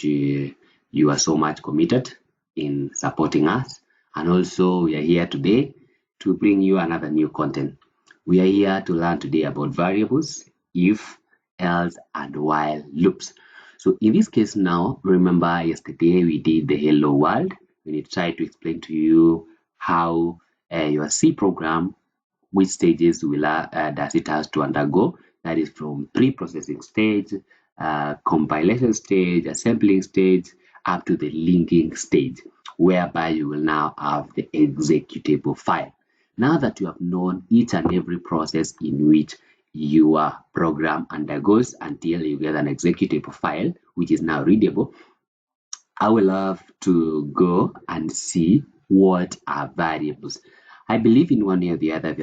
you are so much committed in supporting us. And also, we are here today to bring you another new content. We are here to learn today about variables, if, else, and while loops. So in this case now, remember yesterday we did the hello world when it tried to explain to you how your C program, which stages does it has to undergo. That is from pre-processing stage, compilation stage, assembling stage, up to the linking stage, whereby you will now have the executable file. Now that you have known each and every process in which your program undergoes until you get an executable file, which is now readable, I will love to go and see what are variables. I believe in one way or the other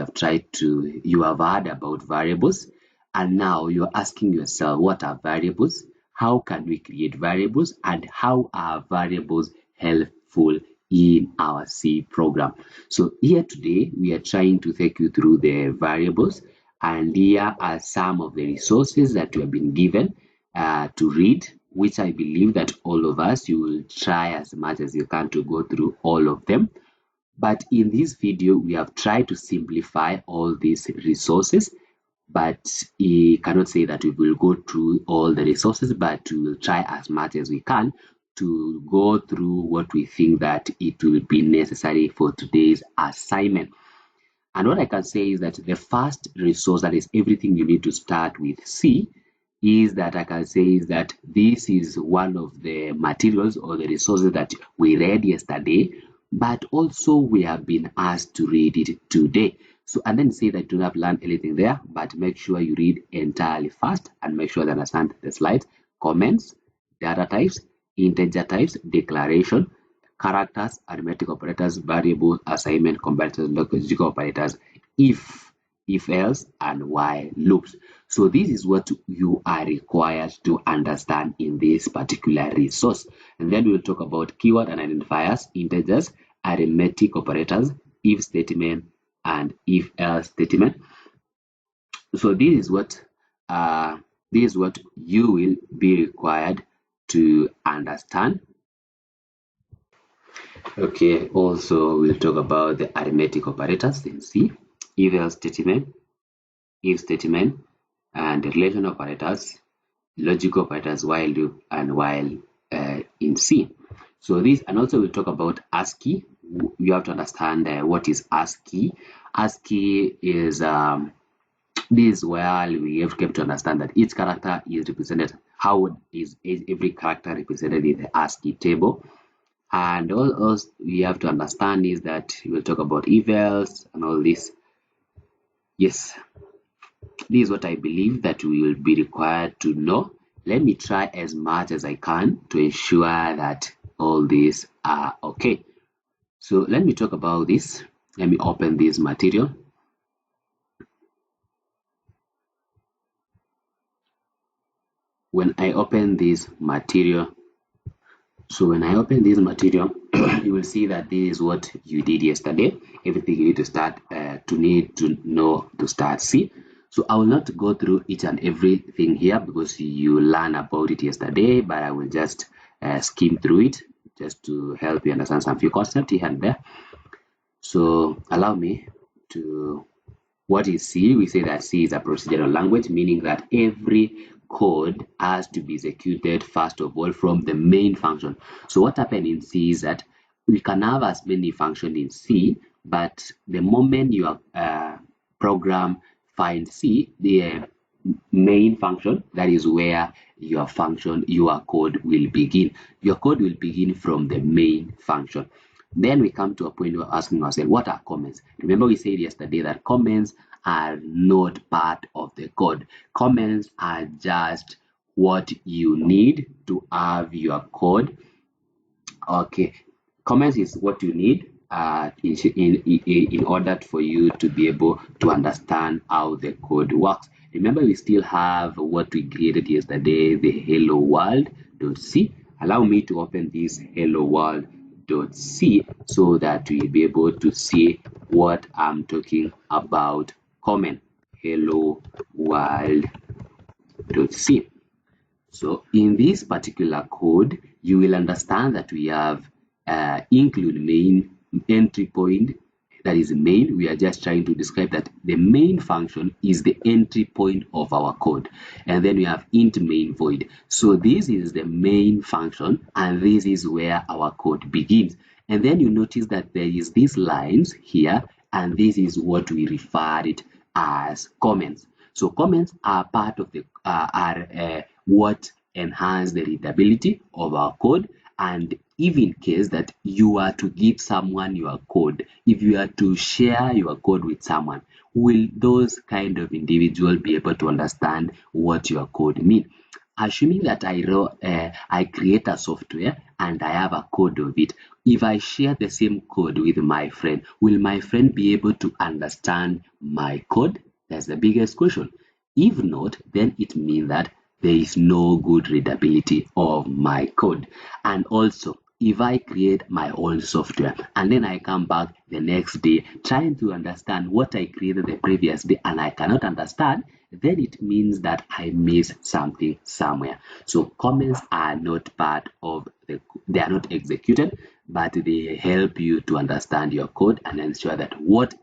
you have heard about variables, and now you're asking yourself, what are variables? How can we create variables, and how are variables helpful in our C program? So here today, we are trying to take you through the variables, and here are some of the resources that you have been given to read, which I believe that all of us, you will try as much as you can to go through all of them. But in this video, we have tried to simplify all these resources, but I cannot say that we will go through all the resources, but we will try as much as we can to go through what we think that it will be necessary for today's assignment. And what I can say is that the first resource, that is everything you need to start with C, is that I can say is that this is one of the materials or the resources that we read yesterday, but also we have been asked to read it today. So, and then say that you do not learn anything there, but make sure you read entirely first and make sure you understand the slides, comments, data types, integer types, declaration, characters, arithmetic operators, variables, assignment, comparators, logical operators, if else, and while loops. So this is what you are required to understand in this particular resource. And then we'll talk about keyword and identifiers, integers, arithmetic operators, if statement, and if else statement. So this is what you will be required to understand. Okay, also we'll talk about the arithmetic operators in C, if else statement, if statement, and the relation operators, logical operators, while loop, and while in C. So this, and also we'll talk about ASCII. You have to understand what is ASCII. ASCII is this is where we have to understand that each character is represented. How is every character represented in the ASCII table? And all else we have to understand is that we will talk about if else and all this. Yes, this is what I believe that we will be required to know. Let me try as much as I can to ensure that all these are okay. So let me talk about this. Let me open this material. When I open this material, you will see that this is what you did yesterday. Everything you need to start to start C. So I will not go through each and everything here because you learned about it yesterday, but I will just skim through it just to help you understand some few concepts here and there. So allow me to, what is C? We say that C is a procedural language, meaning that every code has to be executed first of all from the main function. So what happened in C is that we can have as many functions in C, but the moment your program finds C, the main function, that is where your code will begin. Your code will begin from the main function. Then we come to a point where we're asking ourselves, what are comments? Remember we said yesterday that comments are not part of the code. Comments are just what you need to have your code. Okay, comments is what you need in order for you to be able to understand how the code works. Remember, we still have what we created yesterday, the hello world.c. Allow me to open this hello world.c so that we'll be able to see what I'm talking about. Comment hello world.c. So in this particular code, you will understand that we have include main entry point. That is main. We are just trying to describe that the main function is the entry point of our code. And then we have int main void. So this is the main function, and this is where our code begins. And then you notice that there is these lines here, and this is what we refer it as comments. So comments are part of the what enhance the readability of our code. And if in case that you are to give someone your code, if you are to share your code with someone, will those kind of individual be able to understand what your code means? Assuming that I create a software and I have a code of it, if I share the same code with my friend, will my friend be able to understand my code? That's the biggest question. If not, then it means that there is no good readability of my code. And also, if I create my own software and then I come back the next day trying to understand what I created the previous day and I cannot understand, then it means that I missed something somewhere. So comments are not part of they are not executed, but they help you to understand your code and ensure that what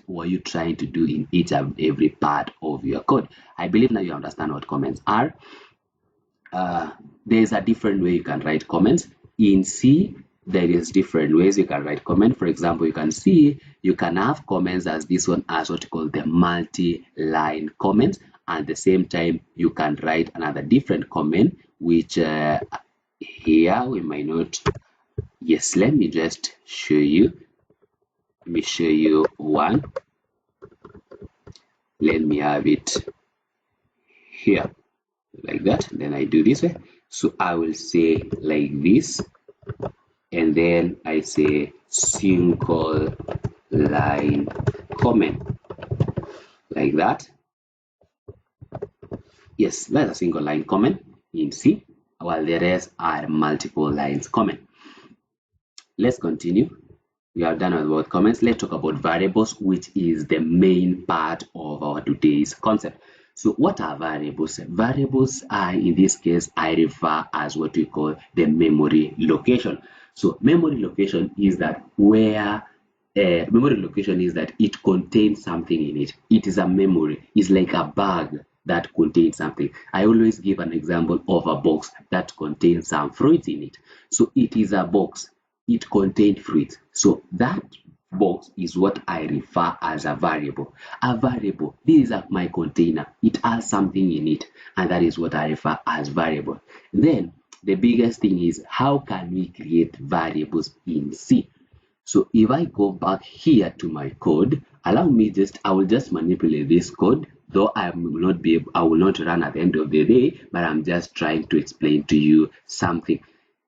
were you trying to do in each and every part of your code. I believe now you understand what comments are. There's a different way you can write comments. In C, there is different ways you can write comment. For example, you can see you can have comments as this one as what you call the multi-line comments. At the same time, you can write another different comment, which here we might not. Yes, let me just show you. Let me show you one. Let me have it here like that. Then I do this way. So I will say like this, and then I say single line comment like that. Yes, that's a single line comment in C, while the rest are multiple lines comment. Let's continue. We are done about comments. Let's talk about variables, which is the main part of our today's concept. So what are variables? Variables are, in this case, I refer as what we call the memory location. So memory location is that where memory location is that it contains something in it. It is a memory. It's like a bag that contains something. I always give an example of a box that contains some fruits in it. So it is a box. It contains fruits. So that box is what I refer as a variable. A variable, this is my container. It has something in it, and that is what I refer as variable. Then the biggest thing is, how can we create variables in C? So if I go back here to my code, allow me I will just manipulate this code, though I will not run at the end of the day, but I'm just trying to explain to you something.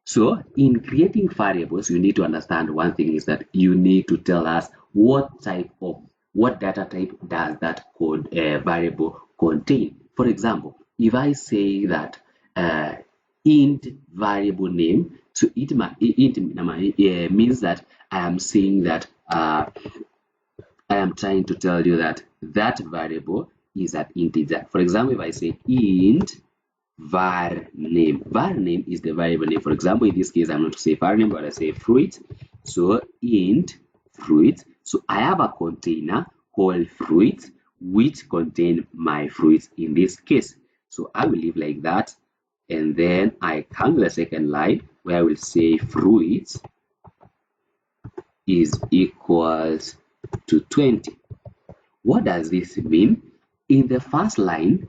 So in creating variables, you need to understand one thing is that you need to tell us what data type does that code variable contain. For example, if I say that int variable name, so int means that I am saying that I am trying to tell you that that variable is an integer. For example, if I say int var name is the variable name. For example, in this case, I'm not to say var name, but I say fruit. So int fruit. So I have a container called fruit, which contain my fruits in this case. So I will leave like that, and then I come to the second line where I will say fruit is equals to 20. What does this mean? In the first line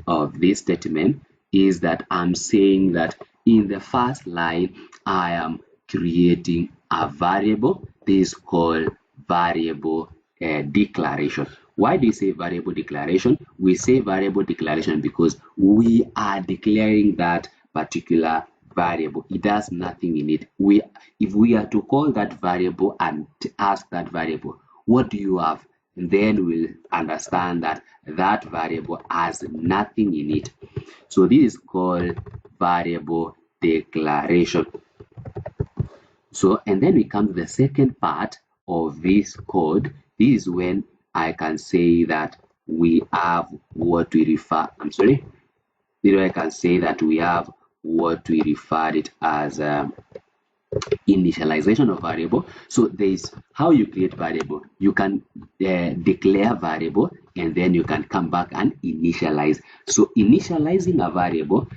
of this statement is that I'm saying that in the first line I am creating a variable. This is called variable declaration. Why do you say variable declaration? We say variable declaration because we are declaring that particular variable. It has nothing in it. If we are to call that variable and ask that variable, what do you have? Then we'll understand that that variable has nothing in it. So this is called variable declaration. So, and then we come to the second part of this code. This is when I can say that we have what we refer, I can say that we have what we refer it as initialization of variable. So there is how you create variable. You can declare variable and then you can come back and initialize. So initializing a variable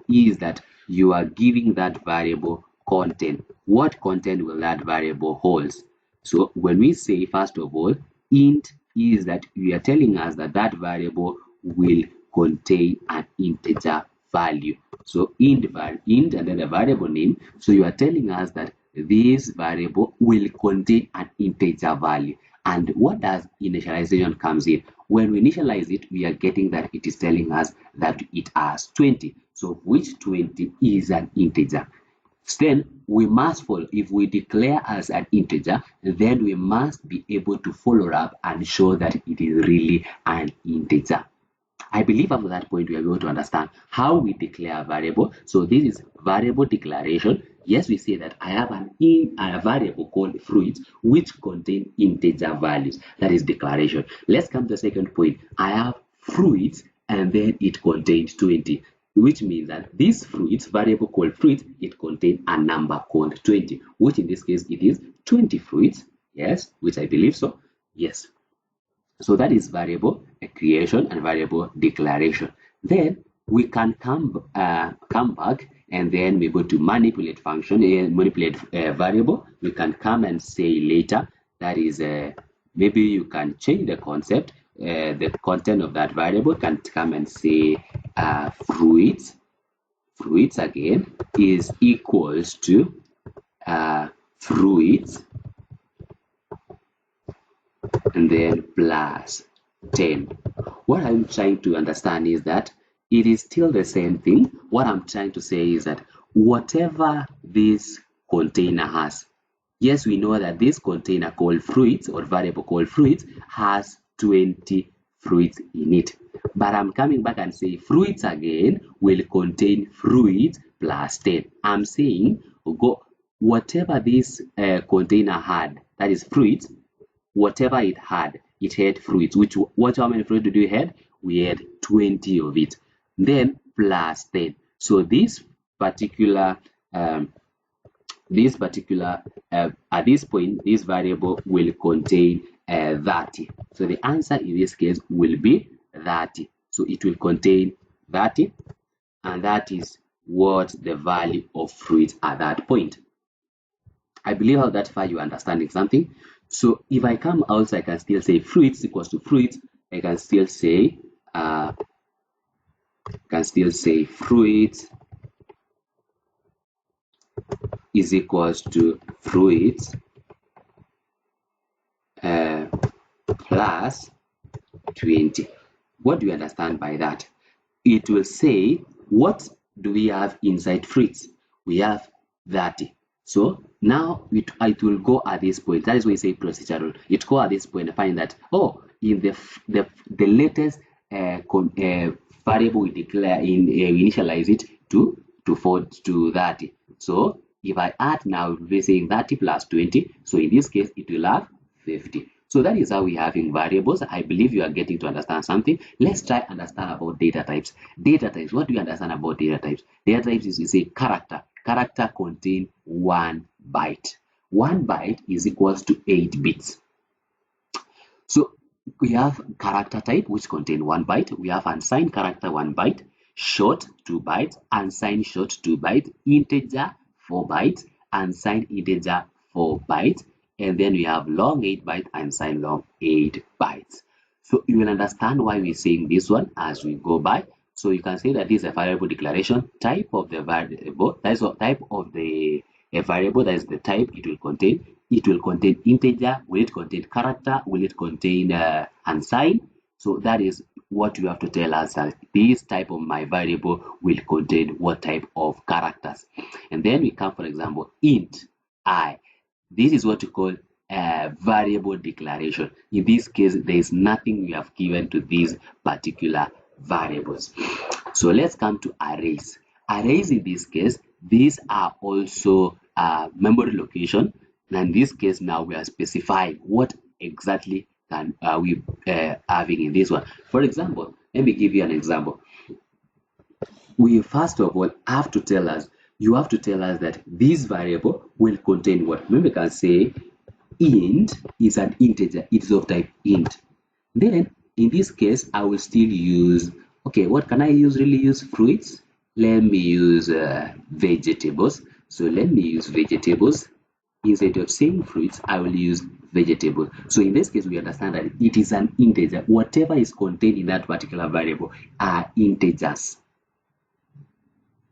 is that you are giving that variable content. What content will that variable holds? So when we say, first of all, int is that we are telling us that that variable will contain an integer value. So int and then a variable name. So you are telling us that this variable will contain an integer value. And what does initialization comes in? When we initialize it, we are getting that it is telling us that it has 20. So which 20 is an integer. Then we must follow, if we declare as an integer, then we must be able to follow up and show that it is really an integer. I believe up to that point we are able to understand how we declare a variable. So this is variable declaration. Yes, we say that I have a variable called fruit which contain integer values. That is declaration. Let's come to the second point. I have fruit and then it contains 20, which means that this fruit, variable called fruit, it contains a number called 20, which in this case it is 20 fruits. Yes, which I believe so. Yes. So that is variable creation and variable declaration. Then we can come back and then we go to manipulate function, manipulate variable. We can come and say later, that is maybe you can change the concept, the content of that variable. Can come and say fruits again is equals to fruits and then plus 10. What I'm trying to understand is that it is still the same thing. What I'm trying to say is that whatever this container has, yes, we know that this container called fruits or variable called fruits has 20 fruits in it. But I'm coming back and say fruits again will contain fruits plus 10. I'm saying whatever this container had, that is fruits, whatever it had fruits. How many fruits did we had? We had 20 of it. Then plus 10. So this particular at this point, this variable will contain 30. So the answer in this case will be 30. So it will contain 30, and that is what the value of fruit at that point. I believe how that far you are understanding something. So if I come out, I can still say fruits equals to fruits. I can still say fruits is equals to fruits plus 20. What do you understand by that? It will say, what do we have inside fruits? We have 30. So now it will go at this point. That is why we say procedural. It go at this point and find that, oh, in the latest variable we declare initialize it to 30. So if I add now, we're saying 30 plus 20. So in this case, it will have 50. So that is how we have in variables. I believe you are getting to understand something. Let's try understand about data types. Data types. What do you understand about data types? Data types is a character. Character contain 1 byte. 1 byte is equals to 8 bits. So we have character type which contain 1 byte. We have unsigned character 1 byte, short 2 bytes, unsigned short 2 bytes, integer 4 bytes, unsigned integer 4 bytes, and then we have long 8 bytes, unsigned long 8 bytes. So you will understand why we're saying this one as we go by. So you can say that this is a variable declaration. Type of the variable, that is the type of the variable, that is the type it will contain. It will contain integer. Will it contain character? Will it contain unsigned? So that is what you have to tell us, that this type of my variable will contain what type of characters. And then we come, for example, int I. This is what you call a variable declaration. In this case, there is nothing we have given to these particular variables. So let's come to arrays. Arrays in this case, these are also memory location. And in this case, now we are specifying what exactly can we having in this one. For example, let me give you an example. we first of all have to tell us, you have to tell us that this variable will contain what? Maybe we can say int is an integer, it is of type int. Then in this case, I will still use, okay, what can I really use? Fruits. Let me use vegetables. So let me use vegetables. Instead of saying fruits, I will use vegetable. So in this case, we understand that it is an integer. Whatever is contained in that particular variable are integers.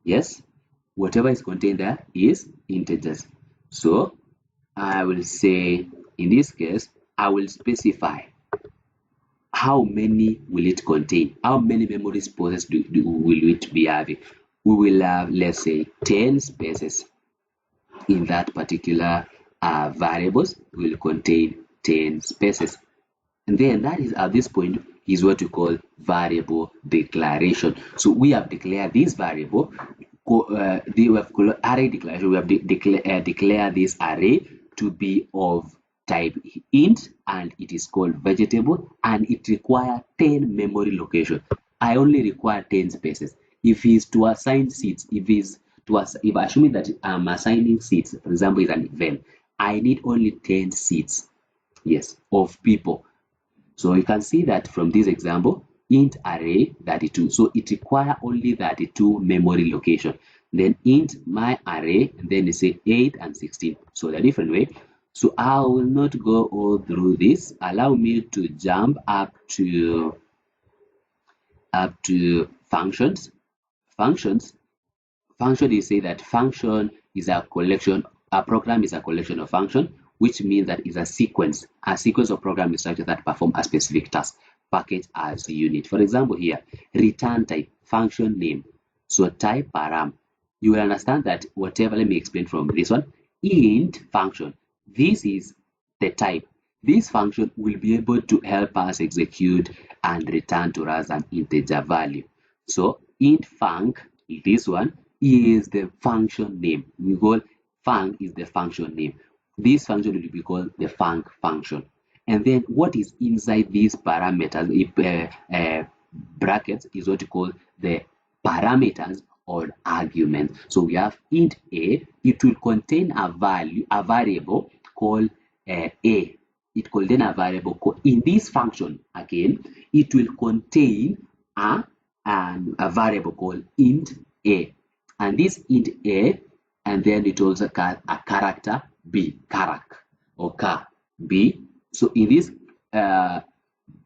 Yes, whatever is contained there is integers. So I will say, in this case, I will specify how many will it contain, how many memory spaces will it be having. We will have, let's say, 10 spaces in that particular variables will contain 10 spaces. And then that is, at this point, is what we call variable declaration. So we have declared this variable, we have array declaration, we have declared this array to be of type int, and it is called vegetable, and it requires 10 memory location. I only require 10 spaces. If it's to assign seats, if assuming that I'm assigning seats, for example, is an event, I need only 10 seats, yes, of people. So you can see that from this example, int array 32. So it requires only 32 memory location. Then int my array, and then you say 8 and 16. So the different way. So I will not go all through this. Allow me to jump up to functions. Function is say that function is a collection, a program is a collection of function, which means that is a sequence of program instructions that perform a specific task, packaged as unit. For example, here, return type, function name. So type param. You will understand that whatever, let me explain from this one. Int function, this is the type. This function will be able to help us execute and return to us an integer value. So int func, this one is the function name. We call func is the function name. This function will be called the func function. And then what is inside these parameters, brackets, is what we call the parameters or arguments. So we have int a, it will contain a value, a variable called a. It contains a variable called, in this function again, it will contain a variable called int a. And this int a, and then it also has a character b, or car b. So in this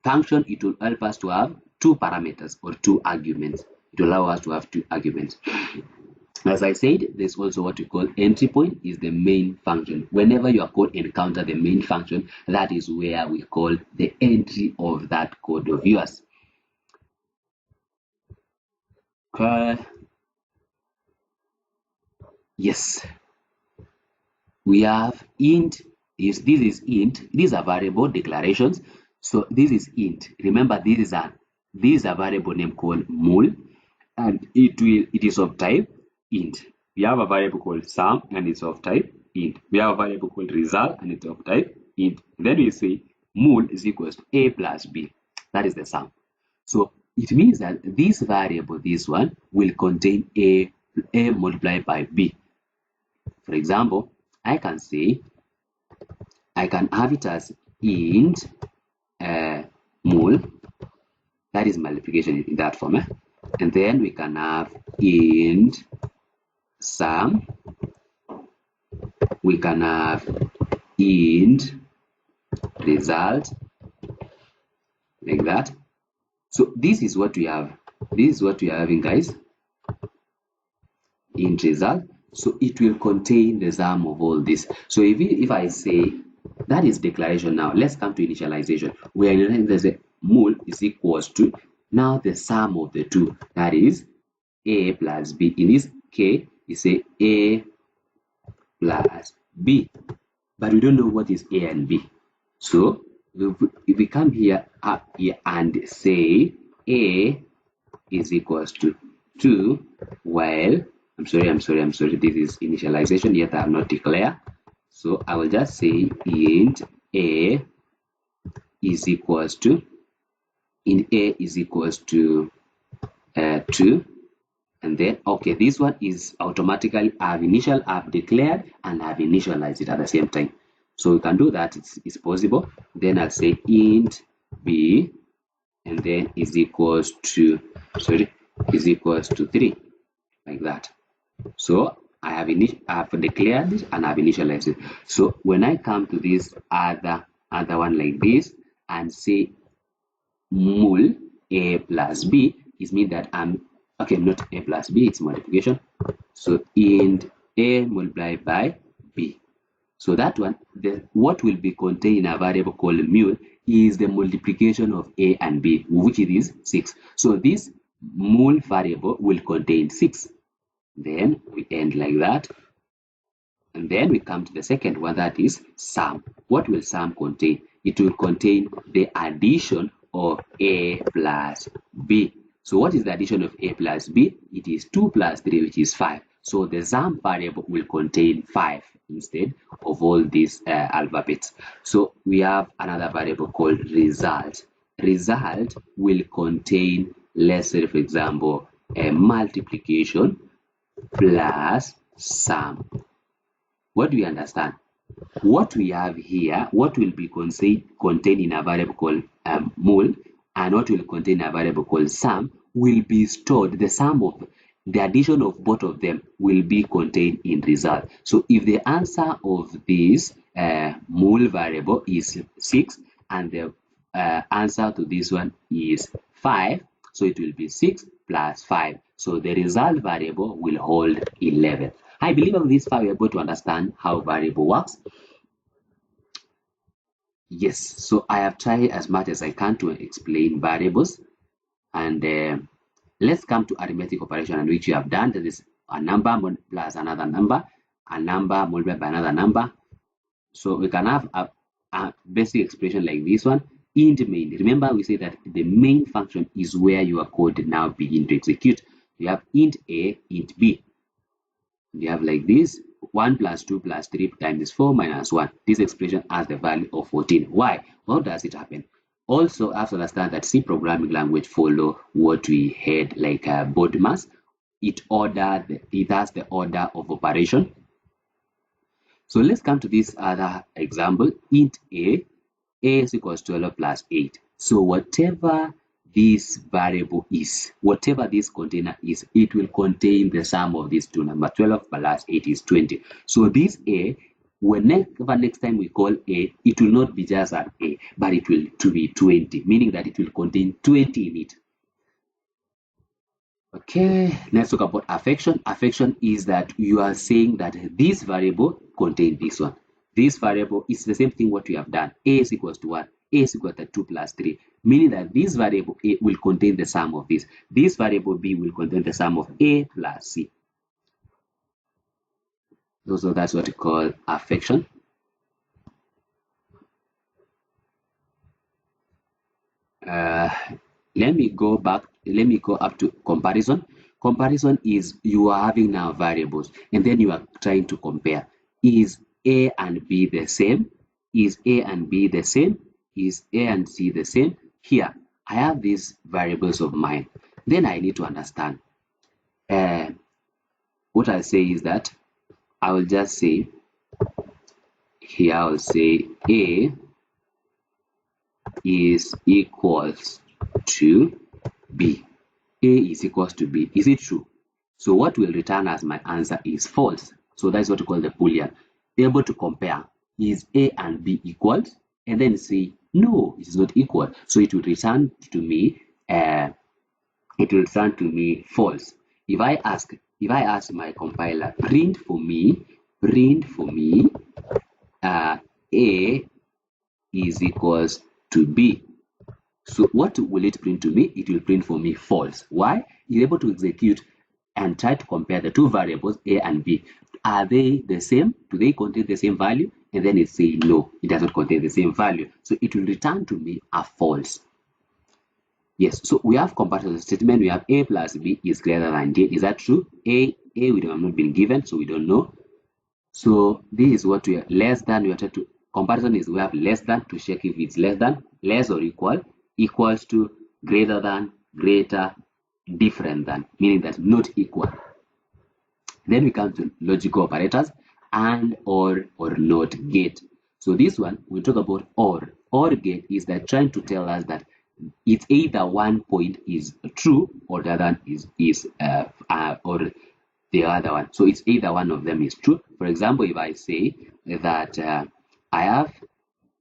function, it will help us to have two parameters or two arguments. It will allow us to have two arguments. As I said, there's also what we call entry point is the main function. Whenever your code encounter the main function, that is where we call the entry of that code of yours. Yes, we have int. This is int. These are variable declarations. So this is int. Remember, this is a variable name called mul, and it is of type int. We have a variable called sum, and it's of type int. We have a variable called result, and it's of type int. Then we say mul is equals to a plus b. That is the sum. So it means that this variable, this one, will contain a multiplied by b. For example, I can say, I can have it as int mul, that is multiplication in that form, and then we can have int sum, we can have int result, like that. So this is what we have. This is what we are having, guys. Int result. So it will contain the sum of all this. So if I say that is declaration now, let's come to initialization. Where there's a mul is equals to now the sum of the two, that is a plus b. In this case, you say a plus b, but we don't know what is a and b. So if we come here up here and say a is equals to 2, while I'm sorry, this is initialization, yet I have not declared. So I will just say int a is equals to 2, And then, okay, this one is automatically I've declared and I've initialized it at the same time. So we can do that, it's possible. Then I'll say int b, and then is equals to 3, like that. So I have declared it and I've initialized it. So when I come to this other one like this and say mul a plus b, is mean that I'm okay, not a plus b, it's multiplication. So int a multiplied by b. So that one, what will be contained in a variable called mul is the multiplication of a and b, which is 6. So this mul variable will contain 6. Then we end like that. And then we come to the second one, that is sum. What will sum contain? It will contain the addition of a plus b. So what is the addition of a plus b? It is 2 plus 3, which is 5. So the sum variable will contain 5 instead of all these alphabets. So we have another variable called result. Result will contain, let's say for example, a multiplication plus sum. What do we understand? What we have here, what will be contained in a variable called mul, and what will contain a variable called sum will be stored. The sum of the addition of both of them will be contained in result. So if the answer of this mul variable is 6 and the answer to this one is 5, so it will be 6 plus 5. So the result variable will hold 11. I believe of this far we are able to understand how variable works. Yes, so I have tried as much as I can to explain variables, and let's come to arithmetic operation, and which we have done. That is a number plus another number, a number multiplied by another number. So we can have a basic expression like this one. Int main. Remember, we say that the main function is where your code now begin to execute. You have int a, int b. You have like this: 1 plus 2 plus 3 times 4 minus 1. This expression has the value of 14. Why? How does it happen? Also, I have to understand that C programming language follow what we had like BODMAS. It has the order of operation. So let's come to this other example. Int a is equals to 12 plus 8. So whatever this variable is, whatever this container is, it will contain the sum of these two numbers. 12 plus 8 is 20. So this a, whenever next time we call a, it will not be just an a, but it will be 20, meaning that it will contain 20 in it. Okay, let's talk about affection. Affection is that you are saying that this variable contains this one. This variable is the same thing what we have done. A is equals to 1. A is equal to 2 plus 3. Meaning that this variable A will contain the sum of this. This variable B will contain the sum of A plus C. So that's what we call affection. Let me go up to comparison. Comparison is you are having now variables and then you are trying to compare. Is A and B the same? Is A and B the same? Is A and C the same? Here, I have these variables of mine. Then I need to understand. What I say is that I will just say, here I will say A is equals to B. A is equals to B. Is it true? So what will return as my answer is false. So that's what we call the Boolean. Able to compare. Is A and B equal? And then say, no, it is not equal. So it will return to me false. If I ask my compiler, print for me A is equals to B. So what will it print to me? It will print for me false. Why? You're able to execute and try to compare the two variables A and B. Are they the same? Do they contain the same value? And then it says no, it does not contain the same value. So it will return to me a false. Yes, so we have comparison statement. We have A plus B is greater than D. Is that true? A we have not been given, so we don't know. So this is what we are less than. We are trying to comparison is we have less than to check if it's less than, less or equal, equals to, greater than, greater, different than, meaning that not equal. Then we come to logical operators, and, or not, get. So this one, we talk about or. Or get is that trying to tell us that it's either one point is true or the other is or the other one. So it's either one of them is true. For example, if I say that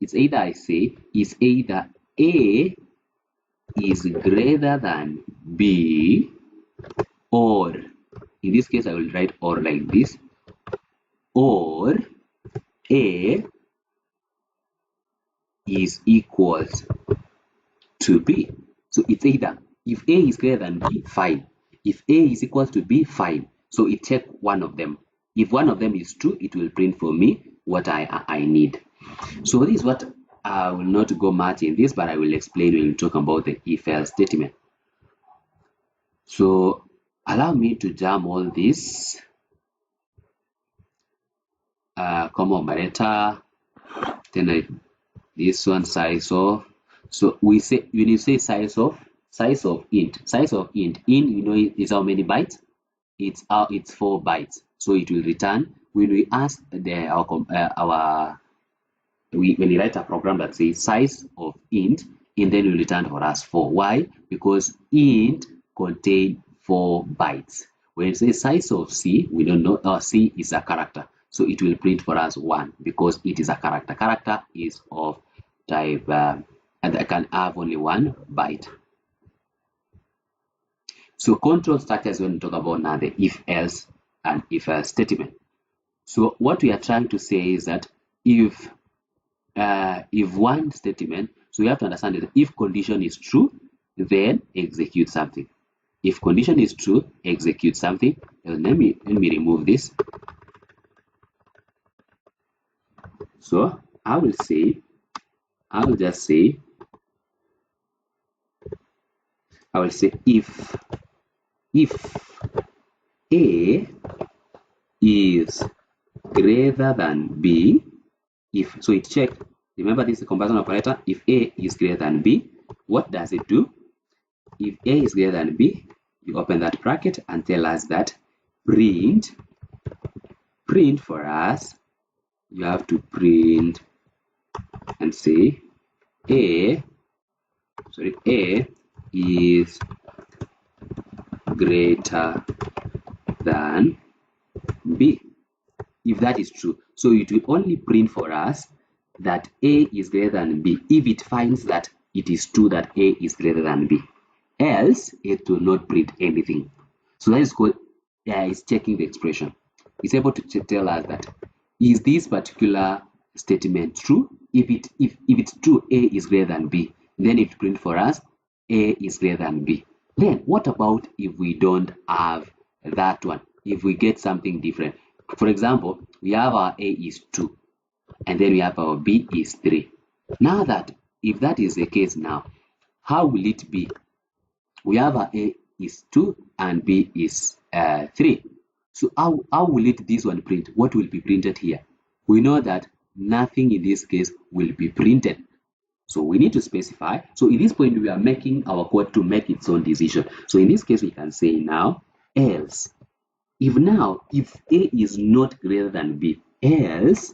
it's either I say it's either A is greater than B, or in this case I will write or like this, or A is equals to B. So it's either, if A is greater than B, fine. If A is equal to B, fine. So it check one of them. If one of them is true, it will print for me what I need. So this is what I will not go much in this, but I will explain when we talk about the if-else statement. So allow me to jam all this. Comma operator, then this one size of. So we say when you say size of int, int you know is how many bytes? It's 4 bytes. So it will return when we ask when we write a program that says size of int, and then we return for us 4. Why? Because int contain 4 bytes. When it says size of C, we don't know, C is a character, so it will print for us 1 because it is a character. Character is of type and I can have only 1 byte. So control structures when we talk about now the if-else and if-else statement. So what we are trying to say is that if one statement, so you have to understand that if condition is true, then execute something. If condition is true, execute something. Let me remove this. So I will just say if A is greater than B, so it checked. Remember, this is the comparison operator. If A is greater than B, what does it do? If A is greater than B, you open that bracket and tell us that print for us. You have to print and say A is greater than B. If that is true, so it will only print for us that A is greater than B if it finds that it is true that A is greater than B. Else, it will not print anything. So that is called it's checking the expression. It's able to tell us that is this particular statement true. If it's true, A is greater than B, then it print for us A is greater than B. Then what about if we don't have that one? If we get something different, for example, we have our A is 2, and then we have our B is 3. Now that if that is the case, now how will it be? We have our A is 2 and B is 3. So how will this one print? What will be printed here? We know that nothing in this case will be printed. So we need to specify. So in this point, we are making our code to make its own decision. So in this case, we can say now else. If A is not greater than B, else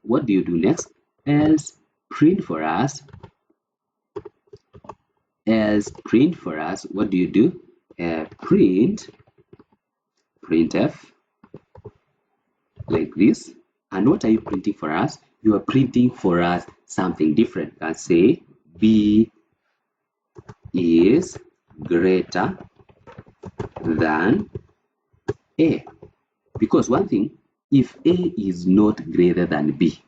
what do you do next? Else print for us. What do you do? Printf like this. And what are you printing for us? You are printing for us something different. Let's say B is greater than A. Because one thing, if A is not greater than B,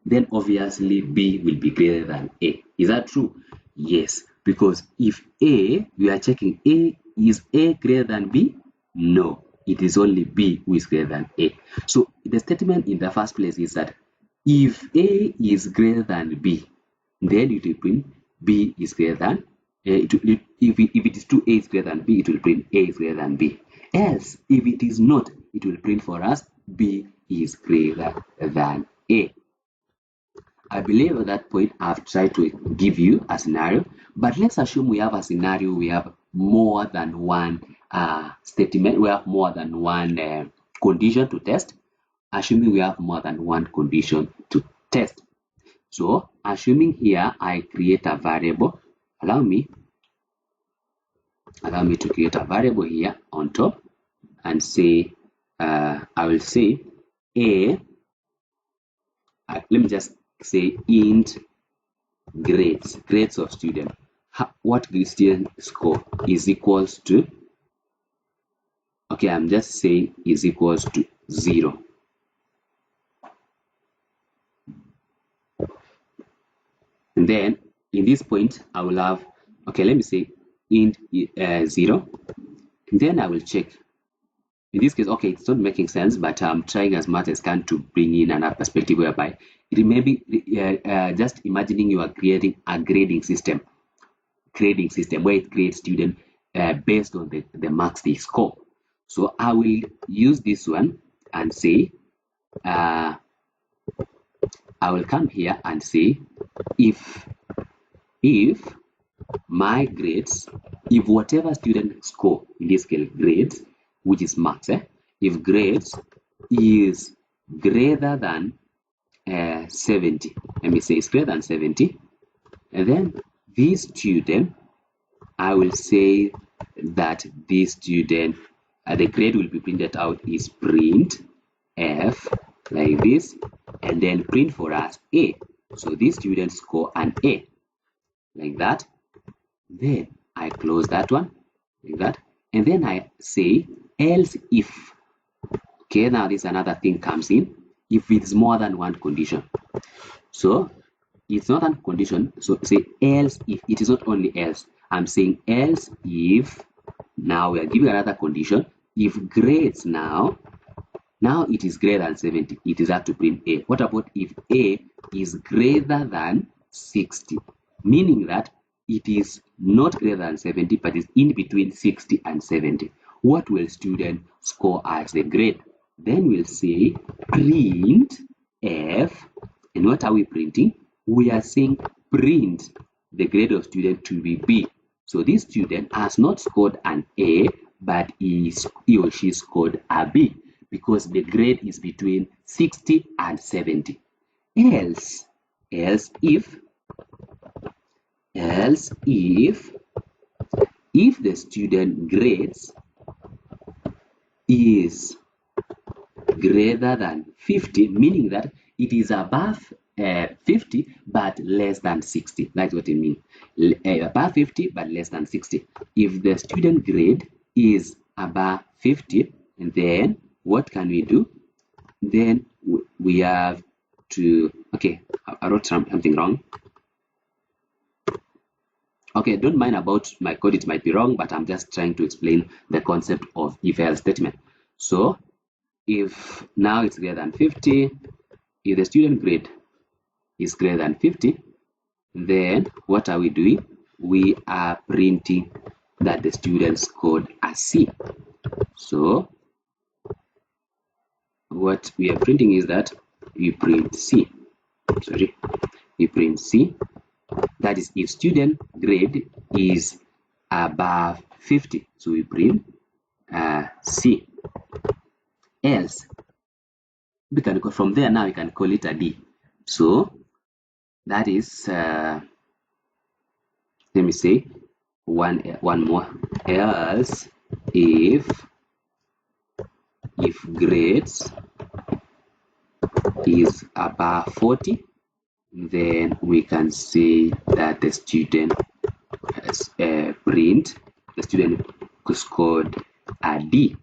then obviously B will be greater than A. Is that true? Yes, because if A, we are checking is A greater than B? No, it is only B who is greater than A. So the statement in the first place is that if A is greater than B, then it will print B is greater than if it is true A is greater than B, it will print A is greater than B. Else, if it is not, it will print for us B is greater than A. I believe at that point I've tried to give you a scenario, but let's assume we have a scenario, we have more than one statement, we have more than one condition to test. Assuming we have more than one condition to test. So assuming here I create a variable, allow me to create a variable here on top and say, I will say a, let me just say int grades of student. What the student score is equals to, okay, I'm just saying is equals to 0. And then in this point I will have, okay, let me say int 0, and then I will check. In this case, okay, it's not making sense, but I'm trying as much as I can to bring in another perspective whereby it may be just imagining you are creating a grading system where it grades student based on the marks they score. So I will use this one and say, I will come here and say if my grades, if whatever student score, in this case grades, which is marks, if grades is greater than 70, let me say it's greater than 70, and then this student, I will say that this student, the grade will be printed out is print f like this, and then print for us a. So this student score an A like that. Then I close that one like that, and then I say else if. Okay, now this another thing comes in, if it's more than one condition. So it's not a condition, so say else if. It is not only else, I'm saying else if. Now we are giving another condition. If grades now it is greater than 70, it is have to print A. What about if A is greater than 60, meaning that it is not greater than 70 but is in between 60 and 70? What will student score as the grade? Then we'll say print f, and what are we printing? We are saying print the grade of student to be B. So this student has not scored an A, but he or she scored a B, because the grade is between 60 and 70. Else if the student grades is greater than 50, meaning that it is above 50 but less than 60. That's what it means. Above 50 but less than 60. If the student grade is above 50, then what can we do? Then we have to, okay, I wrote something wrong. Okay, don't mind about my code, it might be wrong, but I'm just trying to explain the concept of if-else statement. So if now it's greater than 50, if the student grade is greater than 50, then what are we doing? We are printing that the student scored a C. So what we are printing is that we print C. We print C. That is if student grade is above 50. So we print C. Else, we can go from there. Now we can call it a D. So that is, let me say one more. Else if grades is above 40, then we can say that the student has print the student scored a D,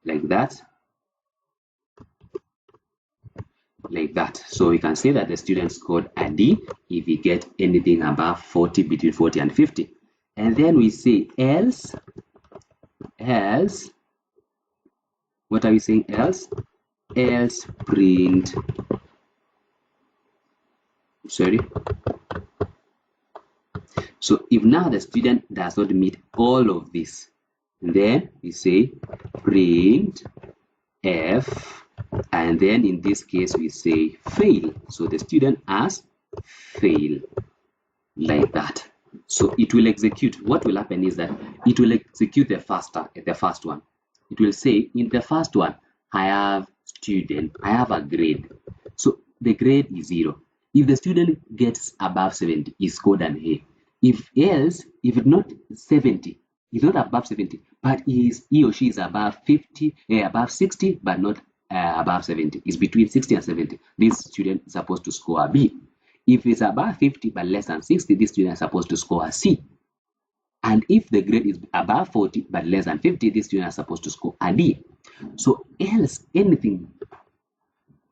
like that. So we can say that the student scored a D if we get anything above 40, between 40 and 50. And then we say else, what are we saying? Else print, so if now the student does not meet all of this, then we say print f And then in this case we say fail. So the student has failed, like that. So it will execute. What will happen is that it will execute the first one. It will say, in the first one, I have a grade. So the grade is 0. If the student gets above 70, is scored an A. If not 70, is not above 70, but he or she is above 50, above 60, but not above 70, is between 60 and 70, this student is supposed to score a B. If it's above 50 but less than 60, this student is supposed to score a C. And if the grade is above 40 but less than 50, this student is supposed to score a D. So else anything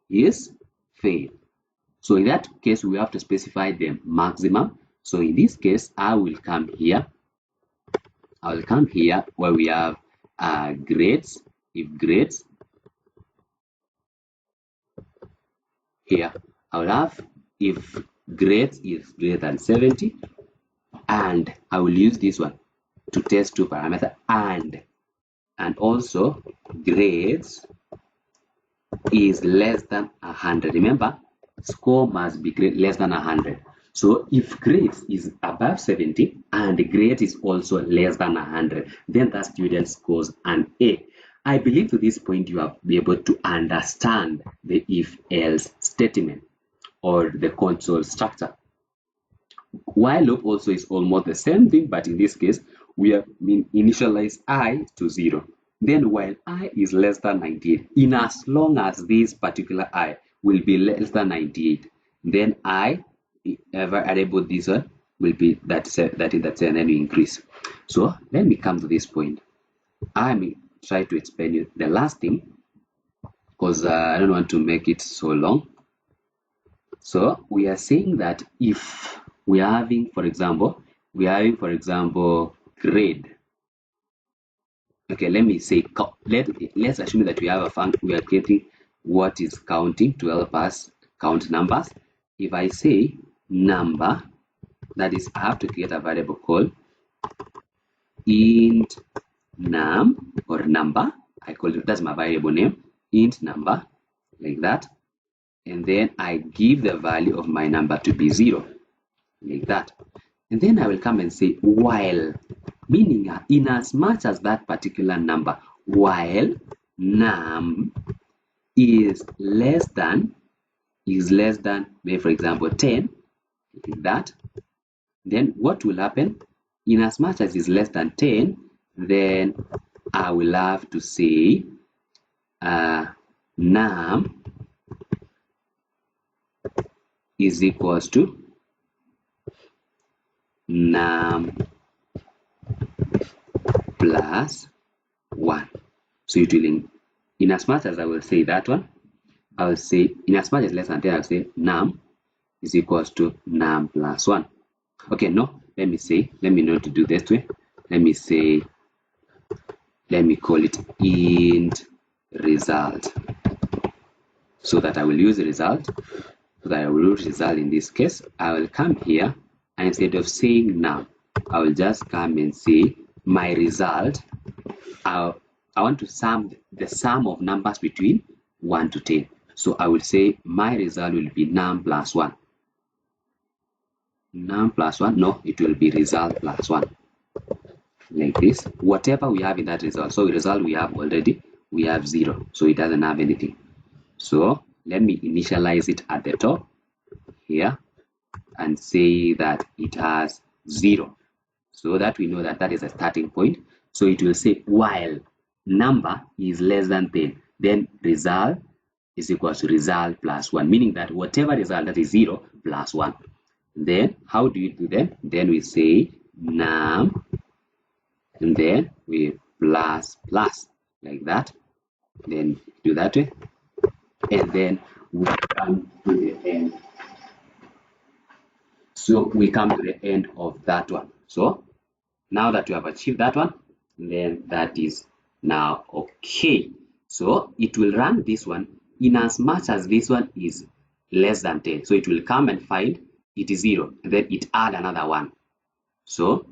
is fail. So in that case, we have to specify the maximum. So in this case, I will come here where we have grades. If grades, here I will have if grades is greater than 70, and I will use this one to test two parameters, and also grades is less than 100. Remember, score must be less than 100. So if grades is above 70 and grade is also less than 100, then the student scores an A. I believe to this point you have been able to understand the if-else statement or the console structure. While loop also is almost the same thing, but in this case we have initialize I to 0. Then while I is less than 98, in as long as this particular I will be less than 98, then I variable this one will be that's and then we increase. So let me come to this point. I may try to explain you the last thing because I don't want to make it so long. So we are saying that if we are having, for example, grade. Okay, let me say, let's assume that we have a function, we are getting what is counting to help us count numbers. If I say number, that is, I have to create a variable called int num or number. I call it, that's my variable name, int number, like that. And then I give the value of my number to be 0, like that. And then I will come and say while, meaning in as much as that particular number, while num is less than, maybe for example 10, like that, then what will happen? In as much as is less than 10, then I will have to say num is equals to num plus 1. So it will, in as much as I will say that one, I will say in as much as less than 10, I will say num is equals to num plus 1. Okay, no, let me not do this way. Let me call it int result, so that I will use the result. So that I will use result in this case. I will come here, and instead of saying num, I will just come and say my result. I want to sum the sum of numbers between 1 to 10. So I will say my result will be num plus 1. Num plus 1, no, it will be result plus 1. Like this, whatever we have in that result. So result we have already, we have 0. So it doesn't have anything. So let me initialize it at the top here and say that it has 0. So that we know that that is a starting point. So it will say while number is less than 10, then result is equal to result plus 1, meaning that whatever result that is 0 plus 1. Then how do you do that? Then we say num, and then we plus like that. Then do that way, and then we come to the end. So we come to the end of that one. So now that we have achieved that one, then that is now okay. So it will run this one in as much as this one is less than 10. So it will come and find it is 0, and then it add another 1. So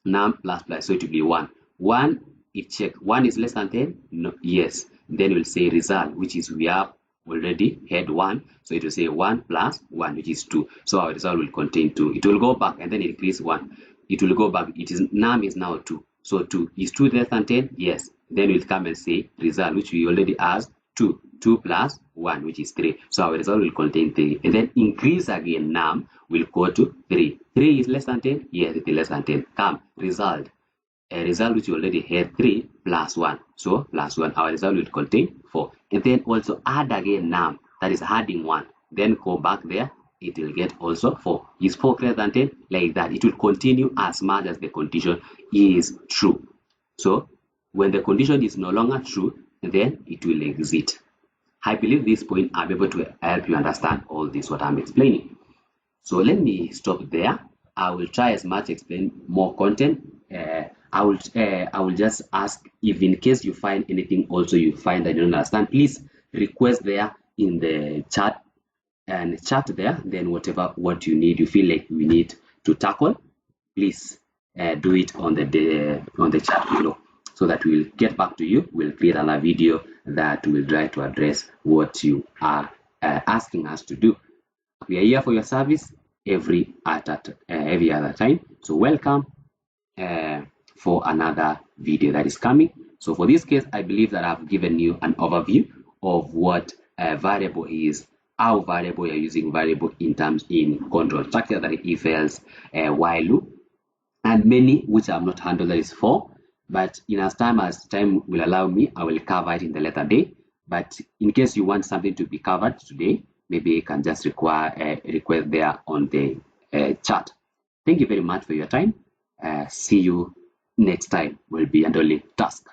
num plus, so it will be 1. 1, it check 1 is less than 10. No, yes. then we'll say result, which is we have already had 1, so it will say 1 plus 1, which is 2. So our result will contain 2. It will go back and then increase 1. It will go back. It is num is now 2. So 2 is 2 less than 10? Yes. Then we'll come and say result, which we already asked 2. 2 plus 1, which is 3. So our result will contain 3. And then increase again, num will go to 3. 3 is less than 10? Yes, it is less than 10. Come, result. A result which we already had 3 plus 1. So plus 1, our result will contain 4. And then also add again num, that is adding 1. Then go back there, it will get also 4. Is 4 greater than 10? Like that. It will continue as much as the condition is true. So when the condition is no longer true, then it will exit. I believe this point I'm able to help you understand all this what I'm explaining. So let me stop there. I will try as much explain more content. I will just ask if in case you find anything also you find that you don't understand, please request there in the chat and chat there. Then what you need, you feel like we need to tackle, please do it on the chat below, so that we'll get back to you. We'll create another video that will try to address what you are asking us to do. We are here for your service every other time. So welcome for another video that is coming. So for this case, I believe that I've given you an overview of what a variable is, how variable you're using variable in control structure, that is if else, while loop, and many which I have not handled, that is 4. But in as time will allow me, I will cover it in the later day. But in case you want something to be covered today, maybe you can just require a request there on the chat. Thank you very much for your time. See you next time. Will be handling task.